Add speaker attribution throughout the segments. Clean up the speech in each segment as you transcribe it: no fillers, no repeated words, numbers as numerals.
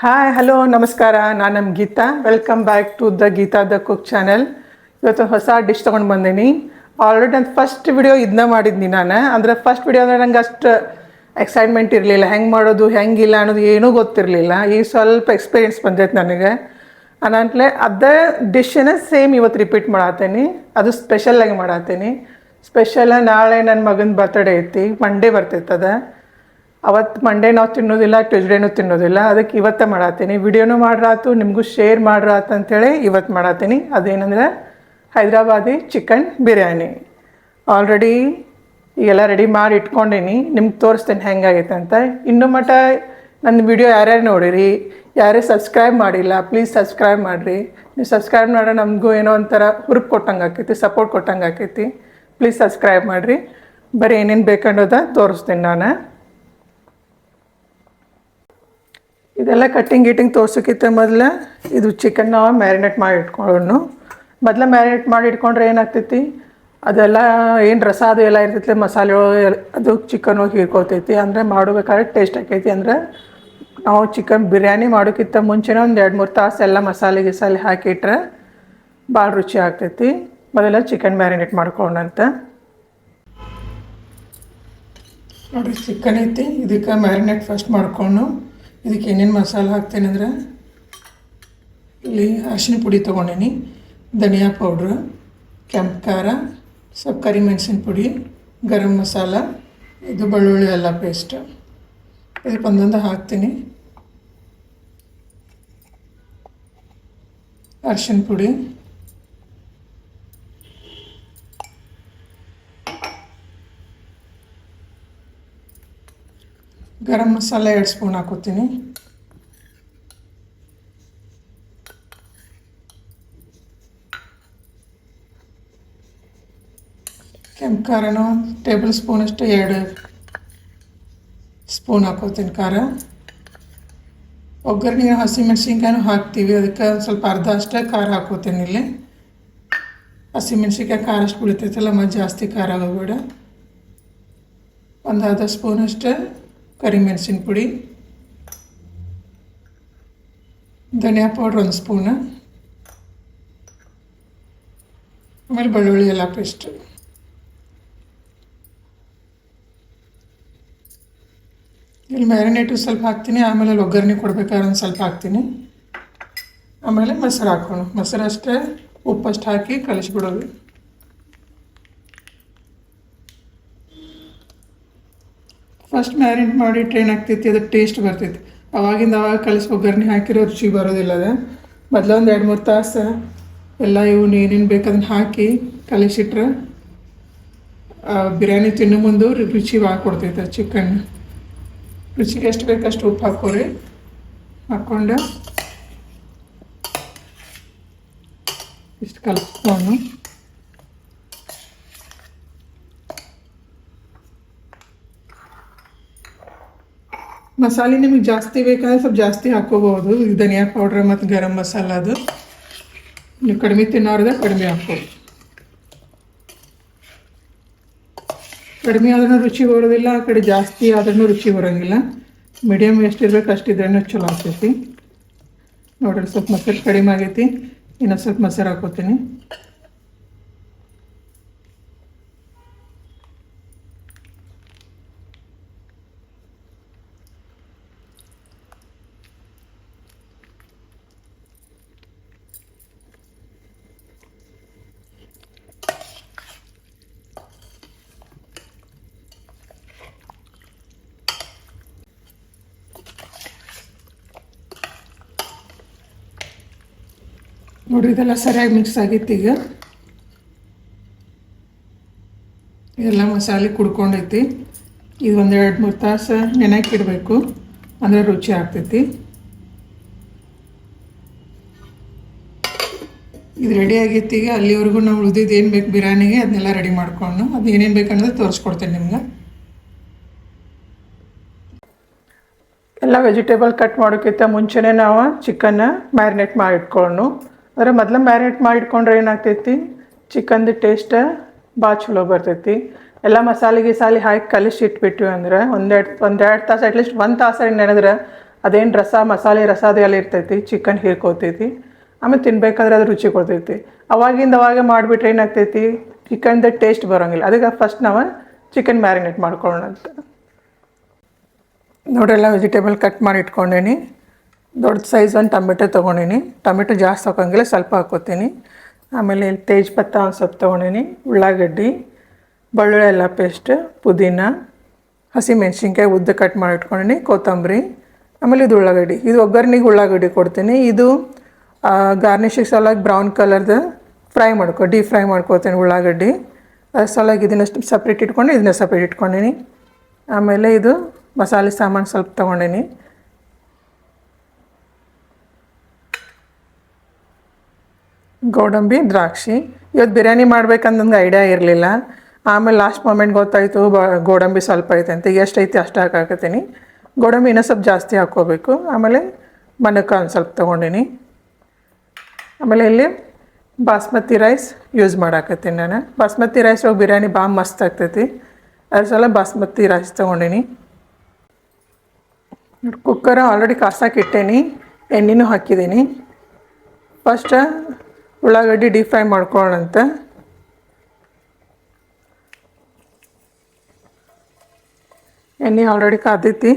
Speaker 1: Hi hello ನಮಸ್ಕಾರ. ನಾನು ನಮ್ಮ Geeta. Welcome back to the Geeta the cook channel. ಇವತ್ತು ಹೊಸ ಡಿಶ್ ತೊಗೊಂಡು ಬಂದೀನಿ. ಆಲ್ರೆಡಿ ನಾನು ಫಸ್ಟ್ ವಿಡಿಯೋ ಇದನ್ನ ಮಾಡಿದ್ನಿ. ನಾನು ಅಂದರೆ ಫಸ್ಟ್ ವಿಡಿಯೋ ಅಂದರೆ ನಂಗೆ ಅಷ್ಟು ಎಕ್ಸೈಟ್ಮೆಂಟ್ ಇರಲಿಲ್ಲ. ಹೆಂಗೆ ಮಾಡೋದು ಹೆಂಗಿಲ್ಲ ಅನ್ನೋದು ಏನೂ ಗೊತ್ತಿರಲಿಲ್ಲ. ಈಗ ಸ್ವಲ್ಪ ಎಕ್ಸ್ಪೀರಿಯೆನ್ಸ್ ಬಂದೈತೆ ನನಗೆ. ಅನಂತಲೇ ಅದೇ ಡಿಶ್ಶನ್ನ ಸೇಮ್ ಇವತ್ತು ರಿಪೀಟ್ ಮಾಡತ್ತೀನಿ. ಅದು ಸ್ಪೆಷಲಾಗಿ ಮಾಡತ್ತೀನಿ. ಸ್ಪೆಷಲ ನಾಳೆ ನನ್ನ ಮಗನ ಬರ್ತಡೇ ಐತಿ. ಮಂಡೇ ಬರ್ತೈತೆ ಅದು. ಅವತ್ತು ಮಂಡೇ ನಾವು ತಿನ್ನೋದಿಲ್ಲ, ಟ್ಯೂಸ್ಡೇನೂ ತಿನ್ನೋದಿಲ್ಲ. ಅದಕ್ಕೆ ಇವತ್ತೇ ಮಾಡತ್ತೀನಿ. ವಿಡಿಯೋನೂ ಮಾಡ್ರಾತು, ನಿಮಗೂ ಶೇರ್ ಮಾಡ್ರಾತು ಅಂಥೇಳಿ ಇವತ್ತು ಮಾಡತ್ತೀನಿ. ಅದೇನಂದ್ರೆ ಹೈದ್ರಾಬಾದಿ ಚಿಕನ್ ಬಿರಿಯಾನಿ. ಆಲ್ರೆಡಿ ಈಗೆಲ್ಲ ರೆಡಿ ಮಾಡಿ ಇಟ್ಕೊಂಡೀನಿ. ನಿಮ್ಗೆ ತೋರಿಸ್ತೇನೆ ಹೆಂಗಾಗೈತೆ ಅಂತ. ಇನ್ನೂ ಮಟ್ಟ ನನ್ನ ವಿಡಿಯೋ ಯಾರ್ಯಾರು ನೋಡಿರಿ, ಯಾರೇ ಸಬ್ಸ್ಕ್ರೈಬ್ ಮಾಡಿಲ್ಲ, ಪ್ಲೀಸ್ ಸಬ್ಸ್ಕ್ರೈಬ್ ಮಾಡಿರಿ. ನೀವು ಸಬ್ಸ್ಕ್ರೈಬ್ ಮಾಡೋ ನಮಗೂ ಏನೋ ಒಂಥರ ಹುರುಪು ಕೊಟ್ಟಂಗೆ ಆಕೈತಿ, ಸಪೋರ್ಟ್ ಕೊಟ್ಟಂಗೆ ಆಕೈತಿ. ಪ್ಲೀಸ್ ಸಬ್ಸ್ಕ್ರೈಬ್ ಮಾಡಿರಿ. ಬರೀ ಏನೇನು ಬೇಕನ್ನೋದ ತೋರಿಸ್ತೀನಿ ನಾನು. ಇದೆಲ್ಲ ಕಟ್ಟಿಂಗ್ ಗಿಟ್ಟಿಂಗ್ ತೋರ್ಸೋಕ್ಕಿಂತ ಮೊದಲು ಇದು ಚಿಕನ್ ನಾವು ಮ್ಯಾರಿನೇಟ್ ಮಾಡಿ ಇಟ್ಕೊಳ್ಳೋಣ. ಮೊದಲು ಮ್ಯಾರಿನೇಟ್ ಮಾಡಿ ಇಟ್ಕೊಂಡ್ರೆ ಏನಾಗ್ತೈತಿ, ಅದೆಲ್ಲ ಏನು ರಸ ಅದು ಎಲ್ಲ ಇರ್ತೈತಿ, ಮಸಾಲೆ ಅದು ಚಿಕನ್ ಹೋಗಿ ಹೀರ್ಕೊತೈತಿ. ಅಂದರೆ ಮಾಡಬೇಕಾದ್ರೆ ಟೇಸ್ಟ್ ಆಕೈತಿ. ಅಂದರೆ ನಾವು ಚಿಕನ್ ಬಿರಿಯಾನಿ ಮಾಡೋಕ್ಕಿಂತ ಮುಂಚೆನೇ ಒಂದು 2-3 ತಾಸು ಎಲ್ಲ ಮಸಾಲೆ ಗಿಸಾಲೆ ಹಾಕಿಟ್ರೆ ಭಾಳ ರುಚಿ ಆಗ್ತೈತಿ. ಮೊದಲ ಚಿಕನ್ ಮ್ಯಾರಿನೇಟ್ ಮಾಡ್ಕೊಳ್ಳೋಣಂತ. ನೋಡಿ, ಚಿಕನ್ ಐತಿ. ಇದಕ್ಕೆ ಮ್ಯಾರಿನೇಟ್ ಫಸ್ಟ್ ಮಾಡ್ಕೊಂಡು ಇದಕ್ಕೆ ಏನೇನು ಮಸಾಲೆ ಹಾಕ್ತೇನೆ ಅಂದ್ರೆ, ಇಲ್ಲಿ ಅರಿಶಿನ ಪುಡಿ ತೊಗೊಂಡೀನಿ, ಧನಿಯಾ ಪೌಡ್ರು, ಕೆಂಪು ಖಾರ, ಸ್ವಲ್ಪ ಕರಿಮೆಣಸಿನ ಪುಡಿ, ಗರಂ ಮಸಾಲ, ಇದು ಬೆಳ್ಳುಳ್ಳಿ ಎಲ್ಲ ಪೇಸ್ಟ್. ಇದಕ್ಕೆ ಒಂದೊಂದು ಹಾಕ್ತೀನಿ. ಅರಿಶಿನ ಪುಡಿ, ಗರಂ ಮಸಾಲ 2 ಸ್ಪೂನ್ ಹಾಕೋತೀನಿ. ಕೆಂಪು ಖಾರನೂ ಟೇಬಲ್ ಸ್ಪೂನಷ್ಟು 2 ಸ್ಪೂನ್ ಹಾಕೋತೀನಿ ಖಾರ. ಒಗ್ಗರಣೆ ಹಸಿಮೆಣ್ಸಿನ್ಕಾಯಿನೂ ಹಾಕ್ತೀವಿ, ಅದಕ್ಕೆ ಸ್ವಲ್ಪ ಅರ್ಧ ಅಷ್ಟೇ ಖಾರ ಹಾಕೋತೀನಿ. ಇಲ್ಲಿ ಹಸಿಮೆಣ್ಸಿನ್ಕಾಯಿ ಖಾರ ಅಷ್ಟು ಬಿಡ್ತೈತಲ್ಲ, ಮತ್ತು ಜಾಸ್ತಿ ಖಾರ ಆಗೋಬೇಡ. ಒಂದು ಅರ್ಧ ಸ್ಪೂನಷ್ಟು ಕರಿಮೆಣಸಿನ ಪುಡಿ, ಧನಿಯಾ ಪೌಡ್ರ್ 1 ಸ್ಪೂನು, ಆಮೇಲೆ ಬೆಳ್ಳುಳ್ಳಿ ಎಲ್ಲ ಪೇಸ್ಟು. ಇಲ್ಲಿ ಮ್ಯಾರಿನೇಟು ಸ್ವಲ್ಪ ಹಾಕ್ತೀನಿ, ಆಮೇಲೆ ಅಲ್ಲಿ ಒಗ್ಗರಣೆ ಕೊಡ್ಬೇಕಾದ್ರೆ ಒಂದು ಸ್ವಲ್ಪ ಹಾಕ್ತೀನಿ. ಆಮೇಲೆ ಮೊಸರು ಹಾಕೋಣ. ಮೊಸರು ಅಷ್ಟೇ, ಉಪ್ಪಷ್ಟು ಹಾಕಿ ಕಲಿಸ್ಬಿಡೋದು. ಫಸ್ಟ್ ಮ್ಯಾರಿನೇಟ್ ಮಾಡಿಟ್ರೆ ಏನಾಗ್ತೈತಿ, ಅದಕ್ಕೆ ಟೇಸ್ಟ್ ಬರ್ತೈತಿ. ಅವಾಗಿಂದ ಅವಾಗ ಕಲಿಸಿ ಒಗ್ಗರಣೆ ಹಾಕಿರೋ ರುಚಿ ಬರೋದಿಲ್ಲ. ಅದು ಮೊದಲು ಒಂದು 2-3 ತಾಸು ಎಲ್ಲ ಇವು ಏನೇನು ಬೇಕದನ್ನು ಹಾಕಿ ಕಲಿಸಿಟ್ರೆ ಬಿರಿಯಾನಿ ತಿನ್ನೋ ಮುಂದೆ ರುಚಿ ಭಾಳ ಕೊಡ್ತೈತೆ. ಚಿಕನ್ ರುಚಿಗೆ ಎಷ್ಟು ಬೇಕಷ್ಟು ಉಪ್ಪು ಹಾಕೋರಿ. ಹಾಕ್ಕೊಂಡು ಇಷ್ಟು ಕಲಿಸ್ಕೊಂಡು ಮಸಾಲೆ ನಿಮಗೆ ಜಾಸ್ತಿ ಬೇಕಾದ್ರೆ ಸ್ವಲ್ಪ ಜಾಸ್ತಿ ಹಾಕೋಬೋದು. ಧನಿಯಾ ಪೌಡ್ರ್ ಮತ್ತು ಗರಂ ಮಸಾಲ ಅದು ನೀವು ಕಡಿಮೆ ತಿನ್ನೋರ್ದೆ ಕಡಿಮೆ ಹಾಕ್ಬೋದು. ಕಡಿಮೆ ಆದ್ರೂ ರುಚಿ ಬರೋದಿಲ್ಲ, ಆ ಕಡೆ ಜಾಸ್ತಿ ಆದ್ರೂ ರುಚಿ ಬರೋಂಗಿಲ್ಲ. ಮೀಡಿಯಮ್ ಎಷ್ಟಿರ್ಬೇಕು ಅಷ್ಟಿದ್ರೂ ಚಲೋ ಆಗ್ತೈತಿ. ನೋಡ್ರಿ, ಸ್ವಲ್ಪ ಮೊಸರು ಕಡಿಮೆ ಆಗೈತಿ, ಇನ್ನೊಂದು ಸ್ವಲ್ಪ ಮೊಸರು ಹಾಕೋತೀನಿ. ನೋಡಿರಿ, ಇದೆಲ್ಲ ಸರಿಯಾಗಿ ಮಿಕ್ಸ್ ಆಗಿತ್ತು. ಈಗ ಎಲ್ಲ ಮಸಾಲೆ ಕುಡ್ಕೊಂಡೈತಿ. ಇದು ಒಂದು 2-3 ತಾಸು ನೆನೆಯಕ್ಕೆ ಇಡಬೇಕು, ಅಂದರೆ ರುಚಿ ಆಗ್ತೈತಿ. ಇದು ರೆಡಿ ಆಗೈತಿ. ಈಗ ಅಲ್ಲಿವರೆಗೂ ನಾವು ಉಳಿದಿದ್ದು ಏನು ಬೇಕು ಬಿರಿಯಾನಿಗೆ ಅದನ್ನೆಲ್ಲ ರೆಡಿ ಮಾಡ್ಕೊಂಡು, ಅದು ಏನೇನು ಬೇಕನ್ನೋದು ತೋರಿಸ್ಕೊಡ್ತೇನೆ ನಿಮ್ಗೆ. ಎಲ್ಲ ವೆಜಿಟೇಬಲ್ ಕಟ್ ಮಾಡೋಕ್ಕಿಂತ ಮುಂಚೆನೇ ನಾವು ಚಿಕನ್ನ ಮ್ಯಾರಿನೇಟ್ ಮಾಡಿ ಇಟ್ಕೊಳ್ಳೋಣ. ಅಂದರೆ ಮೊದಲು ಮ್ಯಾರಿನೇಟ್ ಮಾಡಿ ಇಟ್ಕೊಂಡ್ರೆ ಏನಾಗ್ತೈತಿ, ಚಿಕನ್ದು ಟೇಸ್ಟ್ ಭಾಳ ಚಲೋ ಬರ್ತೈತಿ. ಎಲ್ಲ ಮಸಾಲೆ ಗಿಸಾಲೆ ಹಾಕಿ ಕಲಿಸಿ ಇಟ್ಬಿಟ್ವಿ ಅಂದ್ರೆ ಒಂದೆರಡು ತಾಸು ಅಟ್ಲೀಸ್ಟ್ 1 ತಾಸು ನೆನೆದ್ರೆ ಅದೇನು ರಸ ಮಸಾಲೆ ರಸ ಅದೆಲ್ಲ ಇರ್ತೈತಿ, ಚಿಕನ್ ಹೀರ್ಕೋತೈತಿ. ಆಮೇಲೆ ತಿನ್ಬೇಕಾದ್ರೆ ಅದು ರುಚಿ ಕೊಡ್ತೈತಿ. ಅವಾಗೆ ಮಾಡಿಬಿಟ್ರೆ ಏನಾಗ್ತೈತಿ, ಚಿಕನ್ದು ಟೇಸ್ಟ್ ಬರೋಂಗಿಲ್ಲ. ಅದಕ್ಕೆ ಫಸ್ಟ್ ನಾವು ಚಿಕನ್ ಮ್ಯಾರಿನೇಟ್ ಮಾಡ್ಕೊಳ್ಳೋಣ ಅಂತ. ನೋಡ್ರೆಲ್ಲ ವೆಜಿಟೇಬಲ್ ಕಟ್ ಮಾಡಿ ಇಟ್ಕೊಂಡೇನಿ. ದೊಡ್ಡ ಸೈಜ್ ಒಂದು ಟೊಮೆಟೊ ತೊಗೊಂಡೀನಿ. ಟೊಮೆಟೊ ಜಾಸ್ತಿ ಹಾಕೋಂಗಿಲ್ಲ, ಸ್ವಲ್ಪ ಹಾಕ್ಕೋತೀನಿ. ಆಮೇಲೆ ತೇಜ್ಪತ್ತ ಒಂದು ಸ್ವಲ್ಪ ತೊಗೊಂಡೀನಿ, ಉಳ್ಳಾಗಡ್ಡಿ, ಬೆಳ್ಳುಳ್ಳಿ ಎಲ್ಲ ಪೇಸ್ಟ್, ಪುದೀನ, ಹಸಿಮೆಣ್ಸಿನ್ಕಾಯಿ ಉದ್ದ ಕಟ್ ಮಾಡಿ ಇಟ್ಕೊಂಡೀನಿ, ಕೊತ್ತಂಬರಿ, ಆಮೇಲೆ ಇದು ಉಳ್ಳಾಗಡ್ಡಿ. ಇದು ಒಗ್ಗರಣೆಗೆ ಉಳ್ಳಾಗಡ್ಡಿ ಕೊಡ್ತೀನಿ. ಇದು ಗಾರ್ನಿಷಿಗೆ ಸಲಾಗಿ ಬ್ರೌನ್ ಕಲರ್ದು ಡೀಪ್ ಫ್ರೈ ಮಾಡ್ಕೋತೀನಿ ಉಳ್ಳಾಗಡ್ಡಿ. ಅದ್ರ ಸಲಾಗಿ ಇದನ್ನಷ್ಟು ಸಪ್ರೇಟ್ ಇಟ್ಕೊಂಡು ಇದನ್ನ ಸಪ್ರೇಟ್ ಇಟ್ಕೊಂಡೀನಿ. ಆಮೇಲೆ ಇದು ಮಸಾಲೆ ಸಾಮಾನು ಸ್ವಲ್ಪ ತೊಗೊಂಡೀನಿ. ಗೋಡಂಬಿ, ದ್ರಾಕ್ಷಿ. ಇವತ್ತು ಬಿರಿಯಾನಿ ಮಾಡ್ಬೇಕಂತ ನನಗೆ ಐಡಿಯಾ ಇರಲಿಲ್ಲ. ಆಮೇಲೆ ಲಾಸ್ಟ್ ಮೂಮೆಂಟ್ ಗೊತ್ತಾಯಿತು ಗೋಡಂಬಿ ಸ್ವಲ್ಪ ಐತೆ ಅಂತ. ಎಷ್ಟು ಐತಿ ಅಷ್ಟು ಹಾಕಾಕತ್ತೀನಿ. ಗೋಡಂಬಿ ಇನ್ನೂ ಸ್ವಲ್ಪ ಜಾಸ್ತಿ ಹಾಕ್ಕೋಬೇಕು. ಆಮೇಲೆ ಮನಕ್ಕೆ ಒಂದು ಸ್ವಲ್ಪ ತೊಗೊಂಡೀನಿ. ಆಮೇಲೆ ಇಲ್ಲಿ ಬಾಸ್ಮತಿ ರೈಸ್ ಯೂಸ್ ಮಾಡಾಕತ್ತೀನಿ ನಾನು. ಬಾಸ್ಮತಿ ರೈಸ್ ಬಿರಿಯಾನಿ ಭಾಳ ಮಸ್ತ್ ಆಗ್ತೈತಿ. ಅದ್ರ ಸಲ ಬಾಸ್ಮತಿ ರೈಸ್ ತೊಗೊಂಡೀನಿ. ಕುಕ್ಕರ್ ಆಲ್ರೆಡಿ ಕಾಸಕ್ಕೆ ಇಟ್ಟೇನಿ, ಎಣ್ಣೆನೂ ಹಾಕಿದ್ದೀನಿ. ಫಸ್ಟ್ ಉಳ್ಳಾಗಡ್ಡಿ ಡೀಪ್ ಫ್ರೈ ಮಾಡ್ಕೊಳ್ಳೋಣಂತ. ಎಣ್ಣೆ ಆಲ್ರೆಡಿ ಕಾದೈತಿ.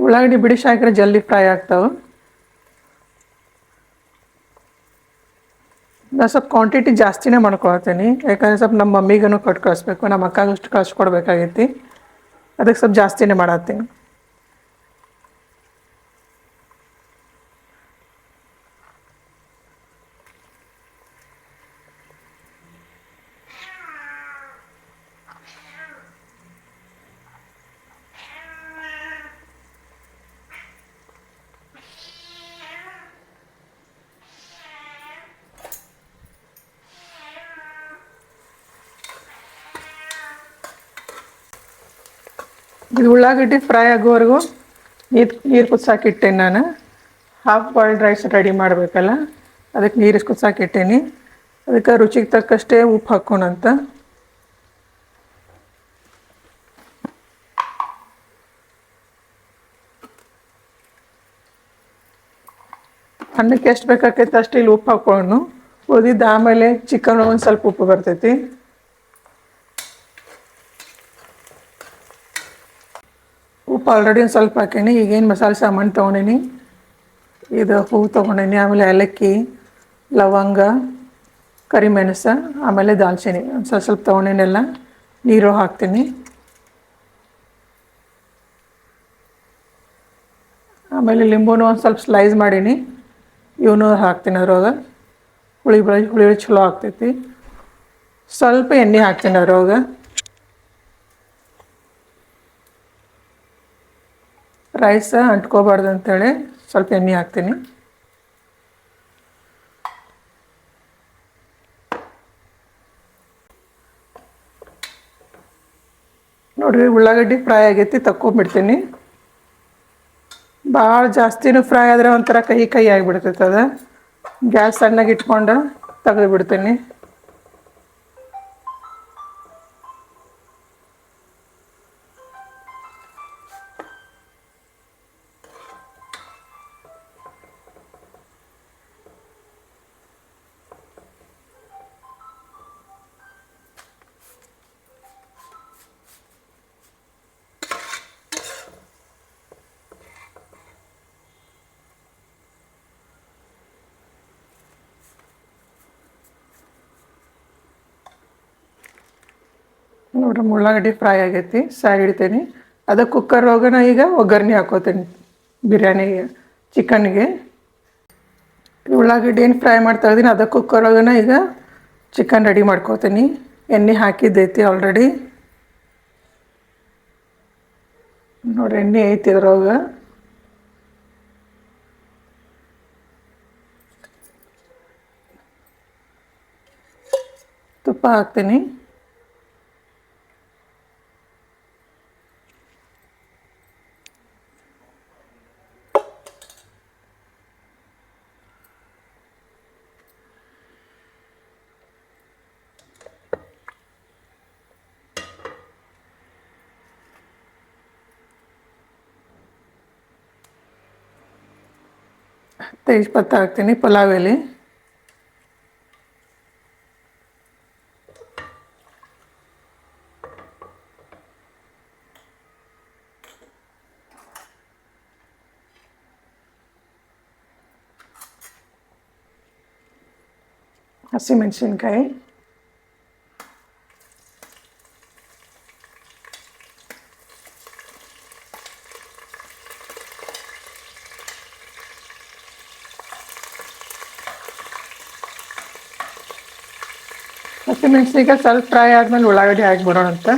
Speaker 1: ಉಳ್ಳಾಗಡ್ಡಿ ಬಿಡಿಸಿ ಹಾಕಿದ್ರೆ ಜಲ್ದಿ ಫ್ರೈ ಆಗ್ತಾವೆ. ನಾನು ಸ್ವಲ್ಪ ಕ್ವಾಂಟಿಟಿ ಜಾಸ್ತಿನೇ ಮಾಡ್ಕೊಳ್ತೀನಿ, ಯಾಕಂದರೆ ಸ್ವಲ್ಪ ನಮ್ಮ ಮಮ್ಮಿಗೂ ಕೊಟ್ಟು ಕಳಿಸ್ಬೇಕು, ನಮ್ಮ ಅಕ್ಕಗಷ್ಟು ಕಳಿಸ್ಕೊಡ್ಬೇಕಾಗೈತಿ. ಅದಕ್ಕೆ ಸ್ವಲ್ಪ ಜಾಸ್ತಿನೇ ಮಾಡತ್ತೀನಿ. ಇದು ಉಳ್ಳಾಗಡ್ಡಿ ಫ್ರೈ ಆಗೋವರೆಗೂ ನೀರು ಕುದಿಸಾಕಿಟ್ಟೇನೆ ನಾನು. ಹಾಫ್ ಬಾಯ್ಲ್ಡ್ ರೈಸ್ ರೆಡಿ ಮಾಡಬೇಕಲ್ಲ, ಅದಕ್ಕೆ ನೀರು ಕುದಿಸಾಕಿಟ್ಟೇನಿ. ಅದಕ್ಕೆ ರುಚಿಗೆ ತಕ್ಕಷ್ಟೇ ಉಪ್ಪು ಹಾಕೋಣಂತ. ಅನ್ನಕ್ಕೆ ಎಷ್ಟು ಬೇಕಾಕೈತೆ ಅಷ್ಟು ಇಲ್ಲಿ ಉಪ್ಪು ಹಾಕ್ಕೊಂಡು ಉಳಿದಿದ್ದು ಆಮೇಲೆ ಚಿಕನ್ ಒಂದು ಸ್ವಲ್ಪ ಉಪ್ಪು ಬರ್ತೈತಿ. ಉಪ್ಪು ಆಲ್ರೆಡಿ ಒಂದು ಸ್ವಲ್ಪ ಹಾಕೀನಿ. ಈಗೇನು ಮಸಾಲೆ ಸಾಮಾನು ತೊಗೊಂಡೀನಿ, ಇದು ಹೂವು ತೊಗೊಂಡೀನಿ, ಆಮೇಲೆ ಏಲಕ್ಕಿ, ಲವಂಗ, ಕರಿಮೆಣಸು, ಆಮೇಲೆ ದಾಲ್ಚಿನ್ನಿ ಒಂದು ಸ್ವಲ್ಪ ತೊಗೊಂಡೀನೆಲ್ಲ. ನೀರು ಹಾಕ್ತೀನಿ. ಆಮೇಲೆ ಲಿಂಬೂನು ಒಂದು ಸ್ವಲ್ಪ ಸ್ಲೈಸ್ ಮಾಡೀನಿ, ಇವನು ಹಾಕ್ತೀನಿ ಅದ್ರೊಳಗೆ. ಹುಳಿ ಚಲೋ ಆಗ್ತೈತಿ. ಸ್ವಲ್ಪ ಎಣ್ಣೆ ಹಾಕ್ತೀನಿ ಅದ್ರೊಳಗೆ. ರೈಸ್ ಅಂಟ್ಕೋಬಾರ್ದು ಅಂತೇಳಿ ಸ್ವಲ್ಪ ಎಣ್ಣೆ ಹಾಕ್ತೀನಿ. ನೋಡಿರಿ ಉಳ್ಳಾಗಡ್ಡಿ ಫ್ರೈ ಆಗೈತಿ, ತಕ್ಕೊಂಬಿಡ್ತೀನಿ. ಭಾಳ ಜಾಸ್ತಿನೂ ಫ್ರೈ ಆದರೆ ಒಂಥರ ಕಹಿ ಆಗಿಬಿಡ್ತೈತೆ. ಅದು ಗ್ಯಾಸ್ ಸಣ್ಣಗೆ ಇಟ್ಕೊಂಡು ತೆಗೆದು ಬಿಡ್ತೀನಿ. ನೋಡ್ರಿ ಉಳ್ಳಾಗಡ್ಡಿ ಫ್ರೈ ಆಗೈತಿ, ಸೈಡ್ ಇಡ್ತೀನಿ. ಅದಕ್ಕೆ ಕುಕ್ಕರ್ ಒಳಗೆ ಈಗ ಒಗ್ಗರಣೆ ಹಾಕೋತೀನಿ ಬಿರಿಯಾನಿಗೆ, ಚಿಕನ್ಗೆ. ಉಳ್ಳಾಗಡ್ಡಿ ಏನು ಫ್ರೈ ಮಾಡ್ತಾ ಇದ್ದೀನಿ ಅದಕ್ಕೆ ಕುಕ್ಕರ್ ಒಳಗೆ ಈಗ ಚಿಕನ್ ರೆಡಿ ಮಾಡ್ಕೋತೀನಿ. ಎಣ್ಣೆ ಹಾಕಿದ್ದೈತಿ ಆಲ್ರೆಡಿ. ನೋಡ್ರಿ ಎಣ್ಣೆ ಐತಿ ಇದ್ರೊಳಗೆ. ತುಪ್ಪ ಹಾಕ್ತೀನಿ. ತೇಜ್ಪತ್ತ ಹಾಕ್ತೀನಿ, ಪಲಾವ್ ಎಲೆ, ಹಸಿಮೆಣಸಿನ್ಕಾಯಿ, ಹಸಿಮೆಣಸಿನ್ಕಾಯಿ ಸ್ವಲ್ಪ ಫ್ರೈ ಆದಮೇಲೆ ಉಳ್ಳಾಗಡ್ಡಿ ಹಾಕಿಬಿಡೋಣ ಅಂತ.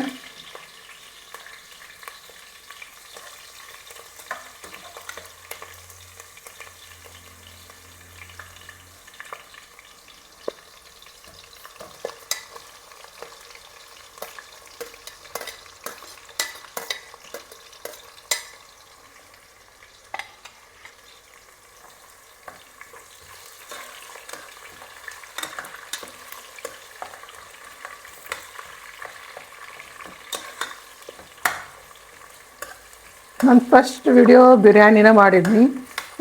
Speaker 1: ನಾನು ಫಸ್ಟ್ ವಿಡಿಯೋ ಬಿರಿಯಾನಿನ ಮಾಡಿದ್ನಿ.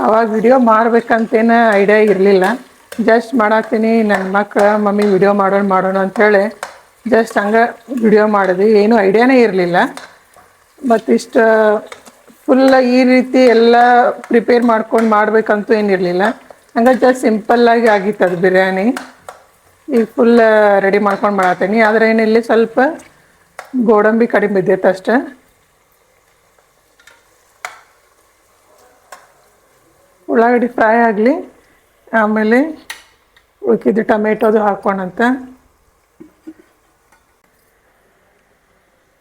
Speaker 1: ಅವಾಗ ವಿಡಿಯೋ ಮಾಡ್ಬೇಕಂತೇನು ಐಡಿಯಾ ಇರಲಿಲ್ಲ. ಜಸ್ಟ್ ಮಾಡತ್ತೀನಿ, ನನ್ನ ಮಕ್ಕಳು ಮಮ್ಮಿ ವಿಡಿಯೋ ಮಾಡೋಣ ಅಂಥೇಳಿ ಜಸ್ಟ್ ಹಂಗೆ ವಿಡಿಯೋ ಮಾಡಿದ್ವಿ. ಏನೂ ಐಡಿಯಾನೇ ಇರಲಿಲ್ಲ. ಮತ್ತು ಇಷ್ಟು ಫುಲ್ಲ ಈ ರೀತಿ ಎಲ್ಲ ಪ್ರಿಪೇರ್ ಮಾಡ್ಕೊಂಡು ಮಾಡಬೇಕಂತೂ ಏನಿರಲಿಲ್ಲ. ಹಂಗೆ ಜಸ್ಟ್ ಸಿಂಪಲ್ಲಾಗಿ ಆಗಿತ್ತು ಅದು ಬಿರಿಯಾನಿ. ಈಗ ಫುಲ್ ರೆಡಿ ಮಾಡ್ಕೊಂಡು ಮಾಡತ್ತೀನಿ. ಆದರೆ ಏನಿಲ್ಲ, ಸ್ವಲ್ಪ ಗೋಡಂಬಿ ಕಡಿಮೆ ಬಿದ್ದೈತೆ ಅಷ್ಟೆ. ಉಳ್ಳಾಗಡ್ಡಿ ಫ್ರೈ ಆಗಲಿ, ಆಮೇಲೆ ಉಳ್ಕಿದ್ದು ಟೊಮೆಟೊದು ಹಾಕೋಣಂತ.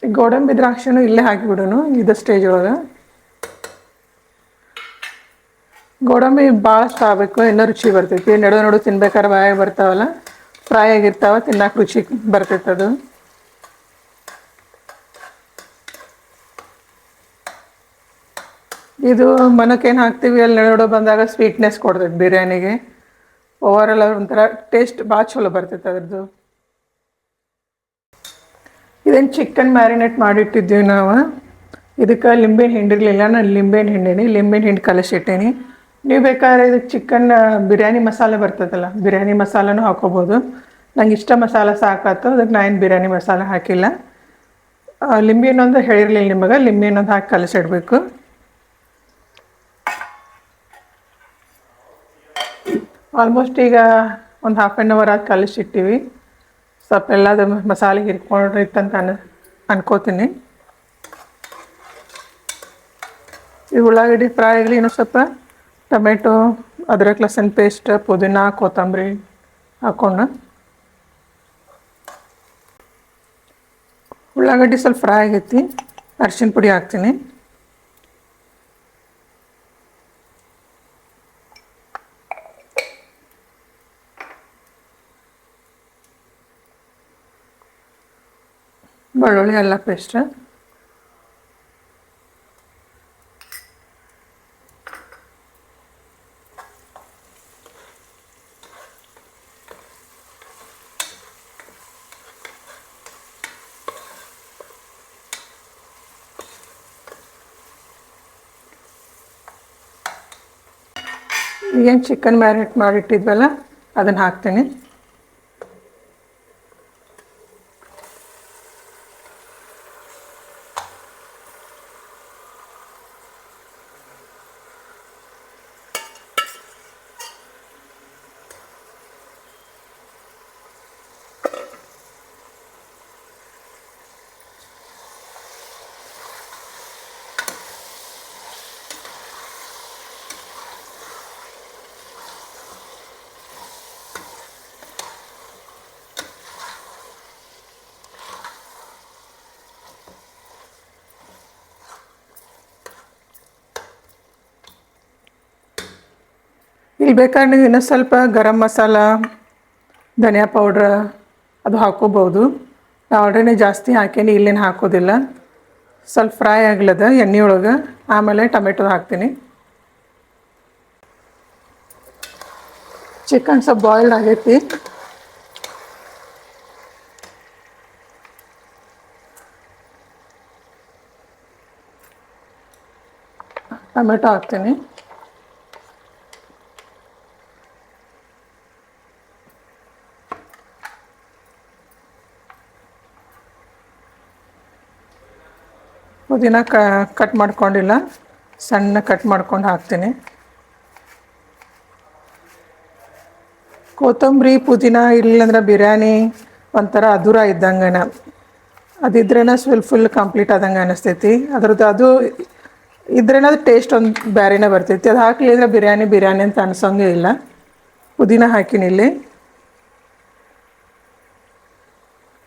Speaker 1: ಗೋಡಂಬಿ ದ್ರಾಕ್ಷಿನೂ ಇಲ್ಲೇ ಹಾಕಿಬಿಡೋನು ಇದು ಸ್ಟೇಜ್ ಒಳಗೆ. ಗೋಡಂಬಿ ಭಾಳಷ್ಟು ಆಗಬೇಕು, ಇನ್ನೂ ರುಚಿ ಬರ್ತೈತಿ. ನಡು ತಿನ್ಬೇಕಾದ್ರೆ ಬಾಯಾಗಿ ಬರ್ತಾವಲ್ಲ, ಫ್ರೈ ಆಗಿರ್ತಾವ, ತಿನ್ನಕ್ಕೆ ರುಚಿ ಬರ್ತೈತೆ ಅದು. ಇದು ಮನಕ್ಕೇನು ಹಾಕ್ತೀವಿ ಅಲ್ಲಿ ನಡು ಬಂದಾಗ ಸ್ವೀಟ್ನೆಸ್ ಕೊಡ್ತೈತೆ ಬಿರಿಯಾನಿಗೆ. ಓವರಾಲ್ ಒಂಥರ ಟೇಸ್ಟ್ ಭಾಳ ಚಲೋ ಬರ್ತೈತೆ ಅದ್ರದ್ದು. ಇದೇನು ಚಿಕನ್ ಮ್ಯಾರಿನೇಟ್ ಮಾಡಿಟ್ಟಿದ್ದೀವಿ ನಾವು. ಇದಕ್ಕೆ ಲಿಂಬೆಹಣ್ಣು ಹಿಂಡಿರಲಿಲ್ಲ, ನಾನು ಲಿಂಬೆಹಣ್ಣು ಹಿಂಡಿ ಕಲಸಿಟ್ಟೇನಿ. ನೀವು ಬೇಕಾದ್ರೆ ಇದಕ್ಕೆ ಚಿಕನ್ ಬಿರಿಯಾನಿ ಮಸಾಲೆ ಬರ್ತದಲ್ಲ, ಬಿರಿಯಾನಿ ಮಸಾಲನೂ ಹಾಕೋಬೋದು. ನಂಗೆ ಇಷ್ಟ ಮಸಾಲೆ ಸಾಕಾಯ್ತು, ಅದಕ್ಕೆ ನಾನು ಬಿರಿಯಾನಿ ಮಸಾಲೆ ಹಾಕಿಲ್ಲ. ಲಿಂಬೆಹಣ್ಣೊಂದು ಹೇಳಿರಲಿಲ್ಲ ನಿಮಗೆ, ಲಿಂಬೆಹಣ್ಣೊಂದು ಹಾಕಿ ಕಲಸಿಡಬೇಕು. ಆಲ್ಮೋಸ್ಟ್ ಈಗ ಒಂದು ಹಾಫ್ ಆ್ಯನ್ ಅವರ್ ಆಗಿ ಕಲಿಸಿಟ್ಟಿವಿ. ಸ್ವಲ್ಪ ಎಲ್ಲದು ಮಸಾಲೆ ಹಿರ್ಕೊಂಡಿತ್ತಂತ ಅನ್ಕೋತೀನಿ. ಈ ಉಳ್ಳಾಗಡ್ಡಿ ಫ್ರೈ ಆಗಲಿ, ಇನ್ನೂ ಸ್ವಲ್ಪ ಟೊಮೆಟೊ, ಅದ್ರಕ್ ಲಸನ್ ಪೇಸ್ಟ್, ಪುದೀನ, ಕೊತ್ತಂಬರಿ ಹಾಕೊಂಡು ಉಳ್ಳಾಗಡ್ಡಿ ಸ್ವಲ್ಪ ಫ್ರೈ ಆಗೈತಿ. ಅರಿಶಿನ ಪುಡಿ ಹಾಕ್ತೀನಿ. ಬೆಳ್ಳುಳ್ಳಿ ಅಲ್ಲ ಪೇಸ್ಟ್, ಏನು ಚಿಕನ್ ಮ್ಯಾರಿನೇಟ್ ಮಾಡಿಟ್ಟಿದ್ವಲ್ಲ ಅದನ್ನು ಹಾಕ್ತೀನಿ. ಇಲ್ಲಿ ಬೇಕಾದ್ರೆ ನೀವು ಇನ್ನೂ ಸ್ವಲ್ಪ ಗರಂ ಮಸಾಲ, ಧನಿಯಾ ಪೌಡ್ರ್ ಅದು ಹಾಕೋಬೋದು. ನಾವು ಆಲ್ರೆಡಿ ಜಾಸ್ತಿ ಹಾಕೀನಿ, ಇಲ್ಲೇನು ಹಾಕೋದಿಲ್ಲ. ಸ್ವಲ್ಪ ಫ್ರೈ ಆಗ್ಲದ ಎಣ್ಣೆ ಒಳಗೆ, ಆಮೇಲೆ ಟೊಮೆಟೊ ಹಾಕ್ತೀನಿ. ಚಿಕನ್ ಸ್ವಲ್ಪ ಬಾಯ್ಲ್ಡ್ ಆಗೈತಿ. ಟೊಮೆಟೊ ಹಾಕ್ತೀನಿ. ಪುದೀನ ಕಟ್ ಮಾಡ್ಕೊಂಡಿಲ್ಲ, ಸಣ್ಣ ಕಟ್ ಮಾಡ್ಕೊಂಡು ಹಾಕ್ತೀನಿ. ಕೊತ್ತಂಬರಿ ಪುದೀನ ಇರಲಿಲ್ಲಂದ್ರೆ ಬಿರಿಯಾನಿ ಒಂಥರ ಅಧೂರ ಇದ್ದಂಗೆ, ಅದಿದ್ರೇ ಫುಲ್ ಕಂಪ್ಲೀಟ್ ಆದಂಗೆ ಅನ್ನಿಸ್ತೈತಿ. ಅದ್ರದ್ದು ಅದು ಇದ್ರೇನ ಅದು ಟೇಸ್ಟ್ ಒಂದು ಬೇರೆನೇ ಬರ್ತೈತಿ. ಅದು ಹಾಕಲಿದ್ರೆ ಬಿರಿಯಾನಿ ಅಂತ ಅನ್ಸೋಂಗೇ ಇಲ್ಲ. ಪುದೀನ ಹಾಕಿನಿ ಇಲ್ಲಿ,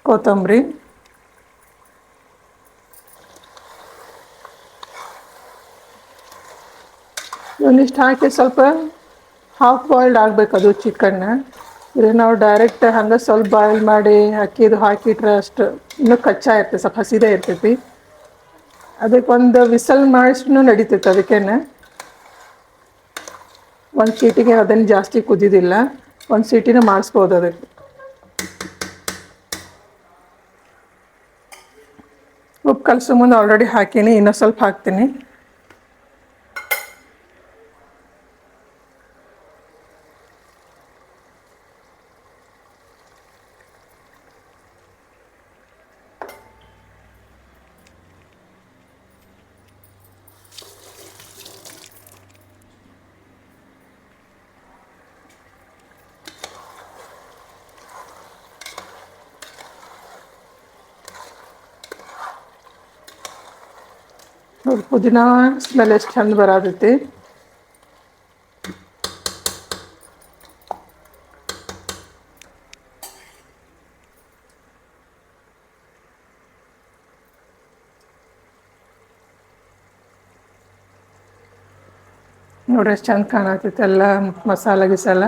Speaker 1: ಕೊತ್ತಂಬರಿ, ಇವನ್ನಿಷ್ಟು ಹಾಕಿ ಸ್ವಲ್ಪ ಹಾಫ್ ಬಾಯ್ಲ್ಡ್ ಆಗಬೇಕು ಅದು ಚಿಕನ್ನ. ಇಲ್ಲಿ ನಾವು ಡೈರೆಕ್ಟ್ ಹಂಗೆ ಸ್ವಲ್ಪ ಬಾಯ್ಲ್ ಮಾಡಿ ಅಕ್ಕಿದು ಹಾಕಿಟ್ರೆ ಅಷ್ಟು ಇನ್ನೂ ಕಚ್ಚಾ ಇರ್ತೈತಿ, ಸ್ವಲ್ಪ ಹಸಿದೇ ಇರ್ತೈತಿ. ಅದಕ್ಕೆ ಒಂದು ವಿಸಲ್ ಮಾಡಿಸ್ರೂ ನಡೀತೈತೆ. ಅದಕ್ಕೇನೆ ಒಂದು ಸೀಟಿಗೆ ಅದನ್ನು ಜಾಸ್ತಿ ಕುದಿದಿಲ್ಲ, ಒಂದು ಸೀಟಿನ ಮಾಡಿಸ್ಬೋದು. ಅದಕ್ಕೆ ಉಪ್ಪು ಕಲಸೋ ಮುಂದೆ ಆಲ್ರೆಡಿ ಹಾಕೀನಿ, ಇನ್ನೂ ಸ್ವಲ್ಪ ಹಾಕ್ತೀನಿ. ನೋಡಿ ಪುದೀನ ಸ್ಮೆಲ್ ಎಷ್ಟು ಚಂದ ಬರತೈತಿ. ನೋಡ್ರಿ ಎಷ್ಟು ಚಂದ ಕಾಣತೈತಿ. ಎಲ್ಲ ಮಸಾಲೆ ಗಿಸಾಲ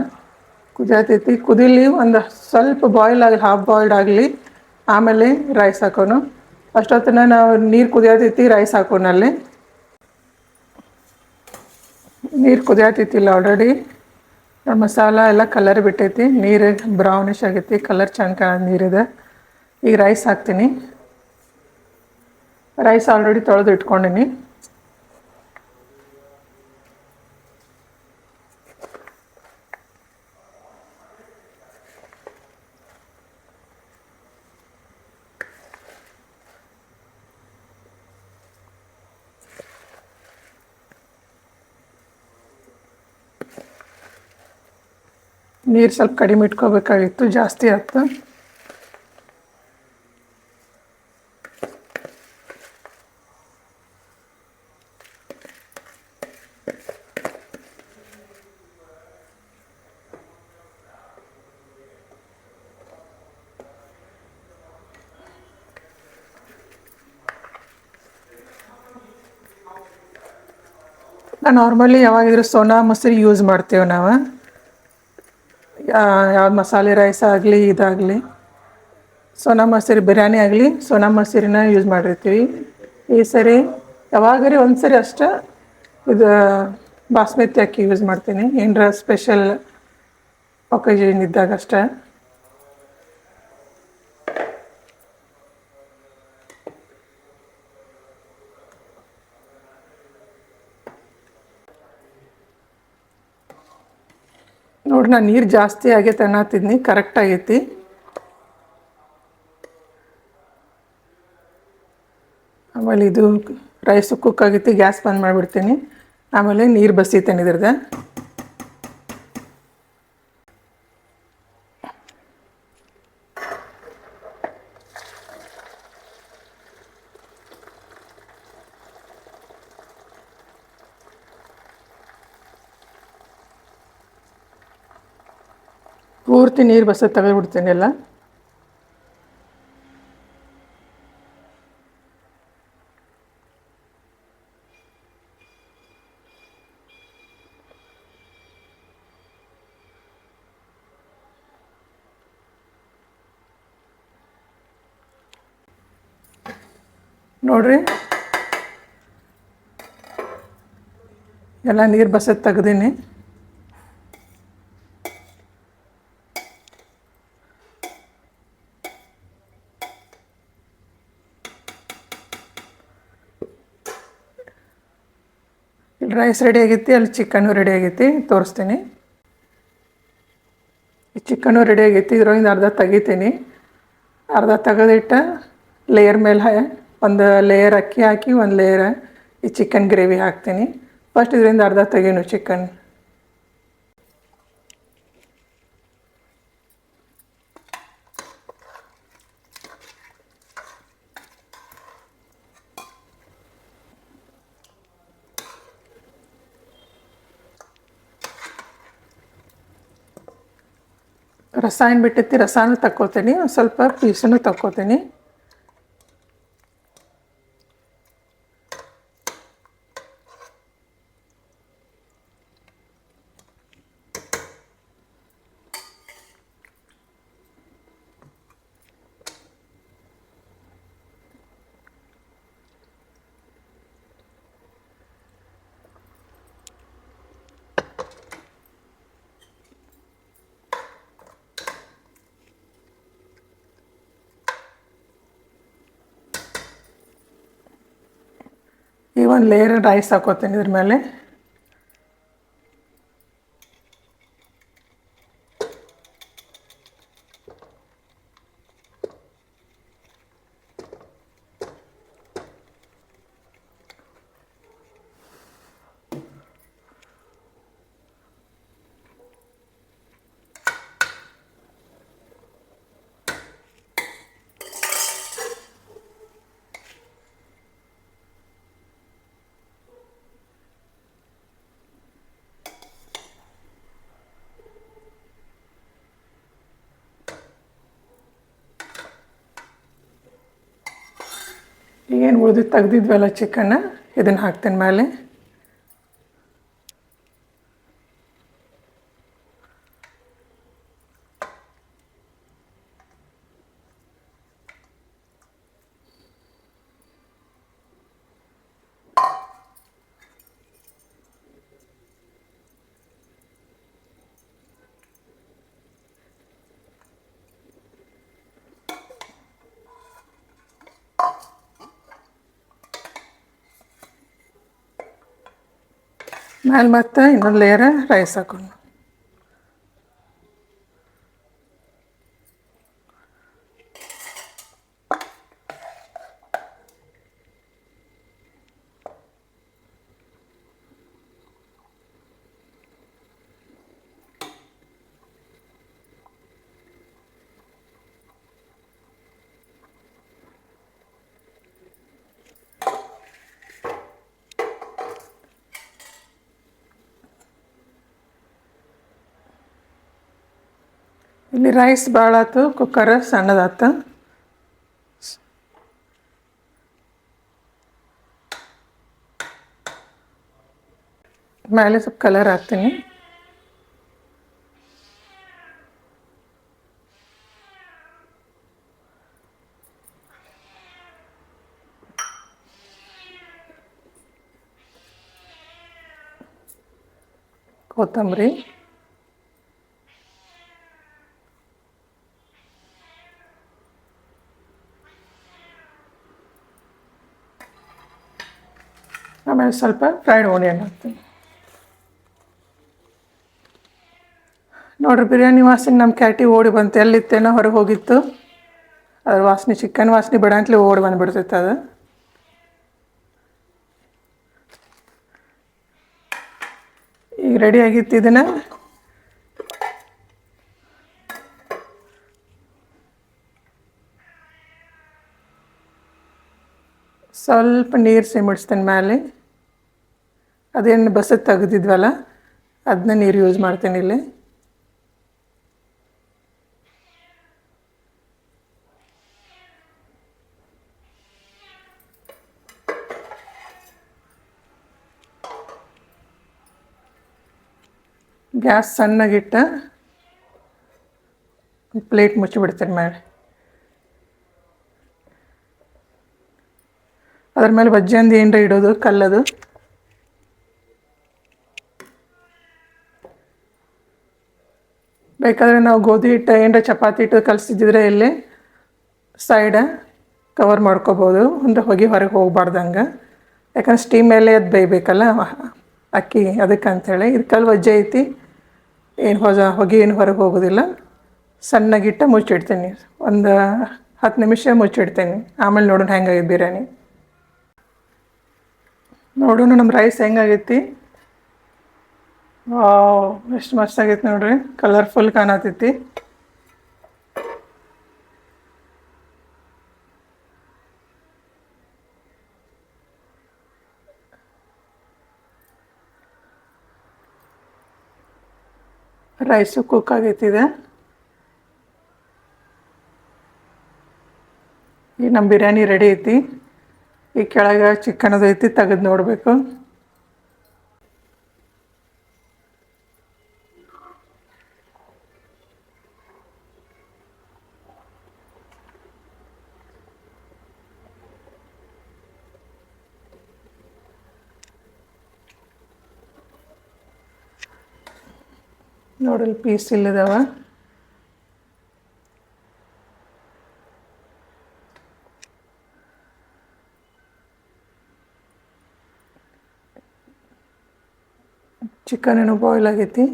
Speaker 1: ಕುದಿಯತೈತಿ. ಕುದೀಲಿ, ಒಂದು ಸ್ವಲ್ಪ ಬಾಯ್ಲ್ ಆಗಲಿ, ಹಾಫ್ ಬಾಯ್ಲ್ಡ್ ಆಗಲಿ, ಆಮೇಲೆ ರೈಸ್ ಹಾಕೋನು. ಅಷ್ಟೊತ್ತನ ನಾವು ನೀರು ಕುದಿಯತೈತಿ, ರೈಸ್ ಹಾಕೋನಲ್ಲಿ. ನೀರು ಕುದಿಯತೈತಿಲ್ಲ ಆಲ್ರೆಡಿ. ಮಸಾಲ ಎಲ್ಲ ಕಲರ್ ಬಿಟ್ಟೈತಿ, ನೀರು ಬ್ರೌನಿಶ್ ಆಗೈತಿ, ಕಲರ್ ಚಂದ ಕಾಣೋದು ನೀರಿದೆ. ಈಗ ರೈಸ್ ಹಾಕ್ತೀನಿ. ರೈಸ್ ಆಲ್ರೆಡಿ ತೊಳೆದು ಇಟ್ಕೊಂಡಿನಿ. ನೀರು ಸ್ವಲ್ಪ ಕಡಿಮೆ ಇಟ್ಕೋಬೇಕಾಗಿತ್ತು, ಜಾಸ್ತಿ ಆಯ್ತು. ನಾರ್ಮಲಿ ಯಾವಾಗಿದ್ರೂ ಸೋನಾ ಮಸೂರಿ ಯೂಸ್ ಮಾಡ್ತೇವೆ ನಾವು. ಯಾವ್ದು ಮಸಾಲೆ ರೈಸ್ ಆಗಲಿ ಇದಾಗಲಿ, ಸೋನಾ ಮಸೂರಿ ಬಿರಿಯಾನಿ ಆಗಲಿ ಸೋನಾ ಮಸೂರಿನ ಯೂಸ್ ಮಾಡಿರ್ತೀವಿ. ಈ ಸರಿ ಯಾವಾಗರಿ ಒಂದು ಸರಿ ಅಷ್ಟೇ ಇದು ಬಾಸ್ಮತಿ ಅಕ್ಕಿ ಯೂಸ್ ಮಾಡ್ತೀನಿ, ಏನರ ಸ್ಪೆಷಲ್ ಒಕೇಜನ್ ಇದ್ದಾಗ ಅಷ್ಟೇ. ನೋಡಿ, ನಾನು ನೀರು ಜಾಸ್ತಿ ಆಗೈತೆ ಅನ್ನತ್ತಿದ್ನಿ, ಕರೆಕ್ಟ್ ಆಗೈತಿ. ಆಮೇಲೆ ಇದು ರೈಸ್ ಕುಕ್ ಆಗೈತಿ, ಗ್ಯಾಸ್ ಬಂದ್ ಮಾಡಿಬಿಡ್ತೀನಿ. ಆಮೇಲೆ ನೀರು ಬಸಿತೇನೆ ಇದ್ರದ್ದು. ಪೂರ್ತಿ ನೀರು ಬಸ ತೆಗೆದುಬಿಡ್ತೀನಿ ಎಲ್ಲ. ನೋಡ್ರಿ, ಎಲ್ಲ ನೀರು ಬಸದ್ ತೆಗ್ದೀನಿ. ಇಲ್ಲಿ ರೈಸ್ ರೆಡಿ ಆಗೈತಿ, ಅಲ್ಲಿ ಚಿಕನ್ನು ರೆಡಿ ಆಗೈತಿ, ತೋರಿಸ್ತೀನಿ. ಈ ಚಿಕನ್ನು ರೆಡಿ ಆಗೈತಿ, ಇದ್ರೊಳಗಿಂದ ಅರ್ಧ ತೆಗಿತೀನಿ. ಅರ್ಧ ತೆಗೆದಿಟ್ಟು ಲೇಯರ್ ಮೇಲೆ ಒಂದು ಲೇಯರ್ ಅಕ್ಕಿ ಹಾಕಿ ಒಂದು ಲೇಯರ್ ಈ ಚಿಕನ್ ಗ್ರೇವಿ ಹಾಕ್ತೀನಿ. ಫಸ್ಟ್ ಇದರಿಂದ ಅರ್ಧ ತೆಗೀನು ಚಿಕನ್. ರಸ ಏನು ಬಿಟ್ಟೈತಿ, ರಸಾನು ತಕ್ಕೋತೀನಿ, ಒಂದು ಸ್ವಲ್ಪ ಪೀಸನ್ನು ತಕ್ಕೋತೀನಿ. ಈ ಒಂದು ಲೇಯರ್ ರೈಸ್ ಹಾಕೋತೀನಿ ಇದ್ರ ಮೇಲೆ. ಈಗೇನು ಉಳಿದು ತೆಗ್ದಿದ್ವಲ್ಲ ಚಿಕನ್ನ, ಇದನ್ನು ಹಾಕ್ತೀನಿ ಮೇಲೆ. ಮೇಲೆ ಮತ್ತೆ ಇನ್ನೊಂದು ಲೇಯರ್ ರೈಸ್ ಹಾಕೊಂಡು ಇಲ್ಲಿ ರೈಸ್ ಭಾಳ ಆಯ್ತು, ಕುಕ್ಕರ್ ಸಣ್ಣದಾಯ್ತು. ಮೇಲೆ ಸ್ವಲ್ಪ ಕಲರ್ ಹಾಕ್ತೀನಿ. ಕೊತ್ತಂಬರಿ, ಆಮೇಲೆ ಸ್ವಲ್ಪ ಫ್ರೈಡ್ ಆನಿಯನ್ ಹಾಕ್ತೀನಿ. ನೋಡಿರಿ, ಬಿರಿಯಾನಿ ವಾಸನೆ ನಮ್ಮ ಕ್ಯಾಟಿ ಓಡಿ ಬಂತು. ಎಲ್ಲಿತ್ತೇನೋ ಹೊರಗೆ ಹೋಗಿತ್ತು, ಅದ್ರ ವಾಸನೆ, ಚಿಕನ್ ವಾಸನೆ ಬಿಡಂತಲೇ ಓಡಿ ಬಂದುಬಿಡ್ತೈತೆ ಅದು. ಈಗ ರೆಡಿ ಆಗಿತ್ತು. ಇದನ್ನು ಸ್ವಲ್ಪ ನೀರು ಸಿಮಿಡ್ಸ್ತೇನೆ ಮೇಲೆ. ಅದೇನು ಬಸತ್ತು ತೆಗೆದಿದ್ವಲ್ಲ ಅದನ್ನ ನೀರು ಯೂಸ್ ಮಾಡ್ತೀನಿ ಇಲ್ಲಿ. ಗ್ಯಾಸ್ ಸಣ್ಣಗಿಟ್ಟು ಪ್ಲೇಟ್ ಮುಚ್ಚಿಬಿಡ್ತೀನಿ ಮೇಲೆ. ಅದ್ರ ಮೇಲೆ ಬಜ್ಜಿ ಅಂದು ಏನರ ಇಡೋದು, ಕಲ್ಲದು. ಬೇಕಾದರೆ ನಾವು ಗೋಧಿ ಹಿಟ್ಟು ಏನರ ಚಪಾತಿ ಹಿಟ್ಟು ಕಲಿಸಿದ್ರೆ ಇಲ್ಲಿ ಸೈಡ ಕವರ್ ಮಾಡ್ಕೋಬೋದು, ಅಂದರೆ ಹೊಗೆ ಹೊರಗೆ ಹೋಗ್ಬಾರ್ದಂಗೆ. ಯಾಕಂದ್ರೆ ಸ್ಟೀಮ್ ಮೇಲೆ ಅದು ಬೇಯಬೇಕಲ್ಲ ಅಕ್ಕಿ, ಅದಕ್ಕೆ ಅಂಥೇಳಿ. ಇದು ಕಲ್ಲು ವಜ್ಜೆ ಐತಿ, ಏನು ಹೊಗೆ ಏನು ಹೊರಗೆ ಹೋಗೋದಿಲ್ಲ. ಸಣ್ಣಗಿಟ್ಟು ಮುಚ್ಚಿಡ್ತೀನಿ. ಒಂದು 10 ನಿಮಿಷ ಮುಚ್ಚಿಡ್ತೀನಿ. ಆಮೇಲೆ ನೋಡೋಣ ಹೆಂಗಾಗಿದೆ ಬಿರಿಯಾನಿ. ನೋಡೋಣ ನಮ್ಮ ರೈಸ್ ಹೆಂಗಾಗೈತಿ. ವಾವ್, ಎಷ್ಟು ಮಸ್ತ್ ಆಗೈತಿ ನೋಡ್ರಿ, ಕಲರ್ಫುಲ್ ಕಾಣತೈತಿ. ರೈಸು ಕುಕ್ ಆಗೈತಿದೆ. ಈಗ ನಮ್ಮ ಬಿರಿಯಾನಿ ರೆಡಿ ಐತಿ. ಈ ಕೆಳಗೆ ಚಿಕನ್ ಅದು ಐತಿ, ತೆಗೆದು ನೋಡಬೇಕು. ನೋಡಲ್ ಪೀಸ್ ಇಲ್ಲದವ. ಚಿಕನ್ ಏನೋ ಬಾಯ್ಲ್ ಆಗೈತಿ.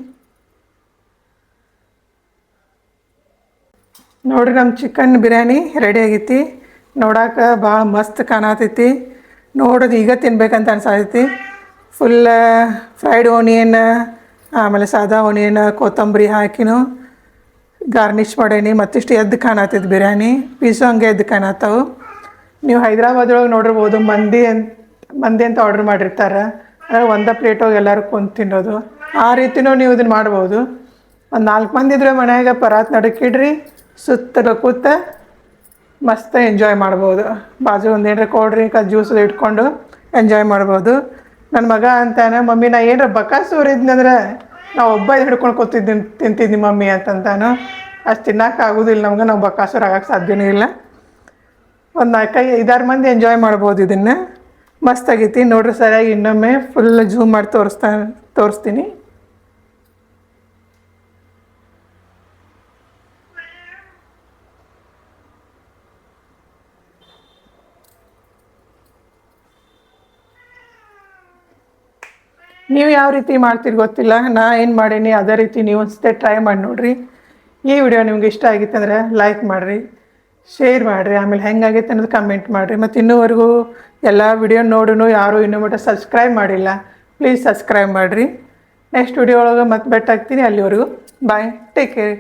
Speaker 1: ನೋಡ್ರಿ, ನಮ್ಮ ಚಿಕನ್ ಬಿರಿಯಾನಿ ರೆಡಿ ಆಗೈತಿ. ನೋಡಕ್ಕೆ ಭಾಳ ಮಸ್ತ್ ಕಾಣತೈತಿ. ನೋಡೋದು ಈಗ ತಿನ್ಬೇಕಂತ ಅನ್ಸತೈತಿ. ಫುಲ್ ಫ್ರೈಡ್ ಓನಿಯನ್, ಆಮೇಲೆ ಸಾದಾ ಓನಿಯನ್, ಕೊತ್ತಂಬರಿ ಹಾಕಿನೂ ಗಾರ್ನಿಷ್ ಮಾಡೇನಿ. ಮತ್ತಿಷ್ಟು ಎದ್ದು ಕಾಣತೈತಿ ಬಿರಿಯಾನಿ. ಪೀಸು ಹಂಗೆ ಎದ್ದು ಕಾಣತ್ತವು. ನೀವು ಹೈದ್ರಾಬಾದೊಳಗೆ ನೋಡಿರ್ಬೋದು, ಮಂದಿ ಅಂತ ಆರ್ಡ್ರ್ ಮಾಡಿರ್ತಾರೆ. ಒಂದೇ ಪ್ಲೇಟೋಗಿ ಎಲ್ಲರೂ ಕುಂತು ತಿನ್ನೋದು. ಆ ರೀತಿಯೂ ನೀವು ಇದನ್ನು ಮಾಡ್ಬೋದು. ಒಂದು 4 ಮಂದಿ ಇದ್ರೆ ಮನ್ಯಾಗ ಪರಾತ್ ನಡಕ್ಕಿಡ್ರಿ, ಸುತ್ತಲೂ ಕೂತ ಮಸ್ತ್ ಎಂಜಾಯ್ ಮಾಡ್ಬೋದು. ಬಾಜು ಒಂದು ಏನರ ಕೋಲ್ಡ್ ಡ್ರಿಂಕ್ ಜ್ಯೂಸ್ ಇಟ್ಕೊಂಡು ಎಂಜಾಯ್ ಮಾಡ್ಬೋದು. ನನ್ನ ಮಗ ಅಂತಾನೆ, ಮಮ್ಮಿ ನಾ ಏನರ ಬಕಾಸೂರು ಇದ್ನಂದ್ರೆ ನಾವು ಒಬ್ಬ ಹಿಡ್ಕೊಂಡು ತಿಂತಿದ್ನಿ ಮಮ್ಮಿ ಅಂತಂತಾನು. ಅಷ್ಟು ತಿನ್ನೋಕೆ ಆಗೋದಿಲ್ಲ ನಮ್ಗೆ, ನಾವು ಬಕಾಸೂರು ಆಗೋಕ್ಕೆ ಸಾಧ್ಯನೇ ಇಲ್ಲ. ಒಂದು 4-5 ಮಂದಿ ಎಂಜಾಯ್ ಮಾಡ್ಬೋದು ಇದನ್ನು. ಮಸ್ತಾಗೈತಿ ನೋಡ್ರಿ. ಸರಿಯಾಗಿ ಇನ್ನೊಮ್ಮೆ ಫುಲ್ ಜೂಮ್ ಮಾಡಿ ತೋರಿಸ್ತೀನಿ. ನೀವು ಯಾವ ರೀತಿ ಮಾಡ್ತೀರಿ ಗೊತ್ತಿಲ್ಲ, ನಾ ಏನು ಮಾಡೀನಿ ಅದೇ ರೀತಿ ನೀವು ಒಂದ್ಸತಿ ಟ್ರೈ ಮಾಡಿ ನೋಡಿರಿ. ಈ ವಿಡಿಯೋ ನಿಮ್ಗೆ ಇಷ್ಟ ಆಗಿತ್ತಂದ್ರೆ ಲೈಕ್ ಮಾಡಿರಿ, ಶೇರ್ ಮಾಡಿರಿ, ಆಮೇಲೆ ಹೆಂಗಾಗೈತೆ ಅನ್ನೋದು ಕಮೆಂಟ್ ಮಾಡಿರಿ. ಮತ್ತು ಇನ್ನೂವರೆಗೂ ಎಲ್ಲ ವಿಡಿಯೋ ನೋಡೂ ಯಾರೂ ಇನ್ನೂ ಮಟ್ಟ ಸಬ್ಸ್ಕ್ರೈಬ್ ಮಾಡಿಲ್ಲ, ಪ್ಲೀಸ್ ಸಬ್ಸ್ಕ್ರೈಬ್ ಮಾಡಿರಿ. ನೆಕ್ಸ್ಟ್ ವಿಡಿಯೋ ಒಳಗೆ ಮತ್ತೆ ಭೇಟಿ ಆಗ್ತೀನಿ. ಅಲ್ಲಿವರೆಗೂ ಬಾಯ್, ಟೇಕ್ ಕೇರ್.